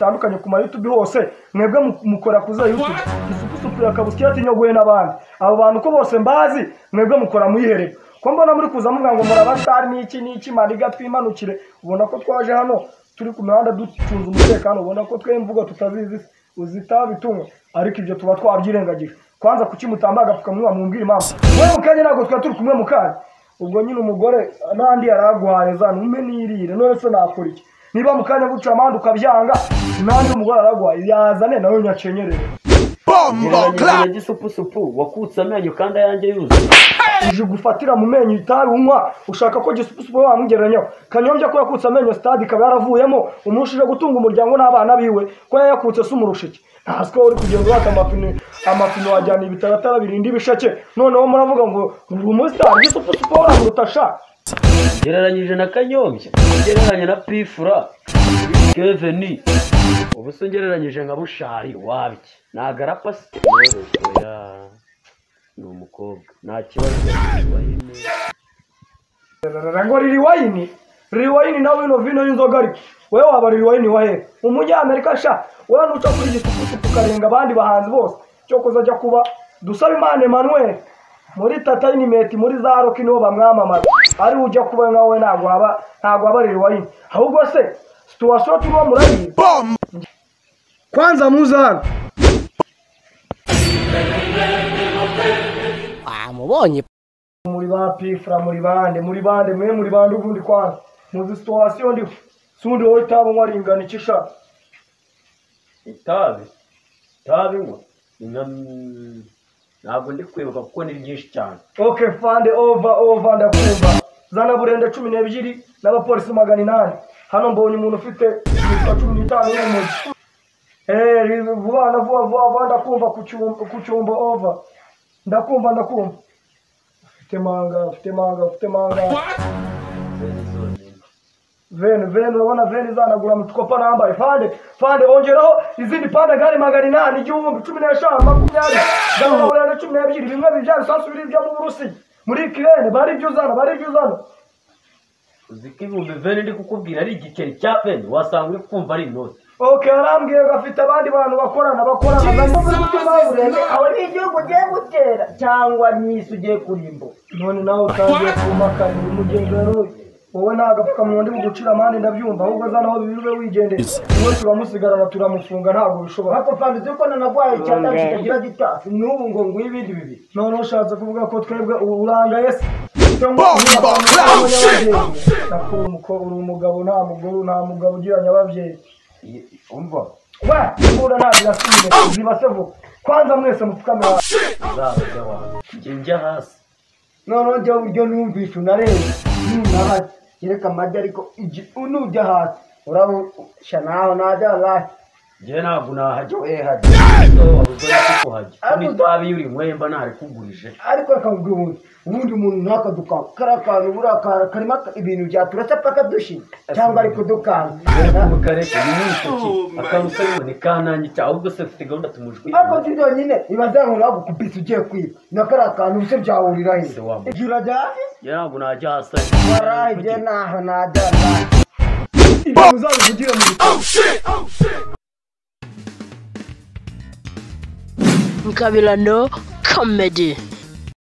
bitandukanye ku YouTube hose mwebwe mukora kuza YouTube isupusupu yakabuskira tinyogoye nabandi abo bantu ko bose mbazi mwebwe mukora muyihere ko mbona muri kuza muvuga ngo murabastari n'iki maniga twimanukire ubona ko twaje hano turi ku mihanda ducunza umutekano ubona ko twemvuga tutazizi uzitabitumwe ariko ibyo tuba twabyirengagije kwanza kuki mutambaga tukamwa mumbwira impamvu wewe mukanye nago turi kumwe mukanye ubwo nyine umugore nandi yaragwaye zana umenirire none se nakora iki niba mukanya guca amande ukabyanga nandi umugore aragwaye yazane nawe nyacenyerere bombo clap gisupusupu wakutsa amenyo kandi yanjye yuze uje gufatira mu menyo itabi unywa ushaka ko gisupusupu wamugeranyaho kanyombya ko yakutsa amenyo stade kaba yaravuyemo umushije gutunga umuryango n'abana biwe ko yakutse sumurushiki ntaswe uri kugenda wata amapine wajyana ibitaratara birindi ibishake noneho muravuga ngo umustar gisupusupu waramurutasha gereranyije na kanyombya gereranya na pifura Keveni ubuso gereranyije nka bushari wabiki nagarapa se oya ni umukobwa nta kibazo ngo riwayini nawe no vino y'inzoga ariko wewe waba riwayini wahe umunyamerika sha wewe nuca kuri gisupusupu karenga abandi bahanzi bose cyo kuzajya kuba dusaba Imana Emmanuel muri Tata Inimeti muri za Rock niho bamwamamaza ari ujya kuba nkawe ntago aba riwayini ahubwo se situation tuba murayi kwanza muzana mubonye muri ba pifra muri bande ubundi kwanza muzi situation ndi sundi wowe tabo mwaringana ikisha itabi ngo ntabwo ndi kwibuka kuko ni byinshi cyane okay fande over ndakumva zana burende 12 n'abapolisi 800 hano mbonye umuntu ufite 15 y'umuji vuba ndakumva ku cyumba over ndakumva ufite manga Vene urabona vene zanagura mutukopa nambaye fande ongeraho izindi panda gari 800 igihumbi 15 20 gahora 12 bimwe bijyana sasubira ibyo mu Burusi muri Ukraine bari byo uzana uziki ibihumbi vene ndi kukubwira ari igiceri cya vene wasanga uri kumva ari inoti okay arambwiye gafite abandi bantu bakorana muri mutima w'ureme aho ni igihugu ugiye gutera cyangwa n'isi ugiye kurimbo none nawe utangiye kumakana umugengero wowe nagapfuka mu ndi bugucira amande ndabyumva ahubwo zanaho bibibe wigendeye niwe turamusigarana turamufunga ntabwo bishobora hako fandi zuko nanagwaye cyangwa kitagira gitasi n'ubu ngo ngwibindi bibi none ushatse kuvuga ko twebwe uranga Yesu uri umugabo nta mugabo ugira nyababyeyi umva wa mbura ntabira simire zibasevu kwanza mwese mupfukamira njya hasi none njye uburyo numvisha unarebe nahati kereka amajya ariko unujya hasi urabusha naho najya hasi njye ntabwo nahajya hajya wabuze kuhajya n'itabi yuri mwemba ntari kugurije ariko akabwira ubundi umuntu ntakaduka karakantu burakara karimo ibintu byaturasa paka dushina cyangwa ariko dukanga mukareke n'umushiki akarusa yone kananyi cyaho ubwo se ufite gahunda tumujwe ako cyo nyine ibazango nabo kubisa ugiye kwiba nakarakantu bise byahurira hise girajya ntabwo najya hasi waraje naho najya ibyo muzabivugira mu Nkabirano Comedy.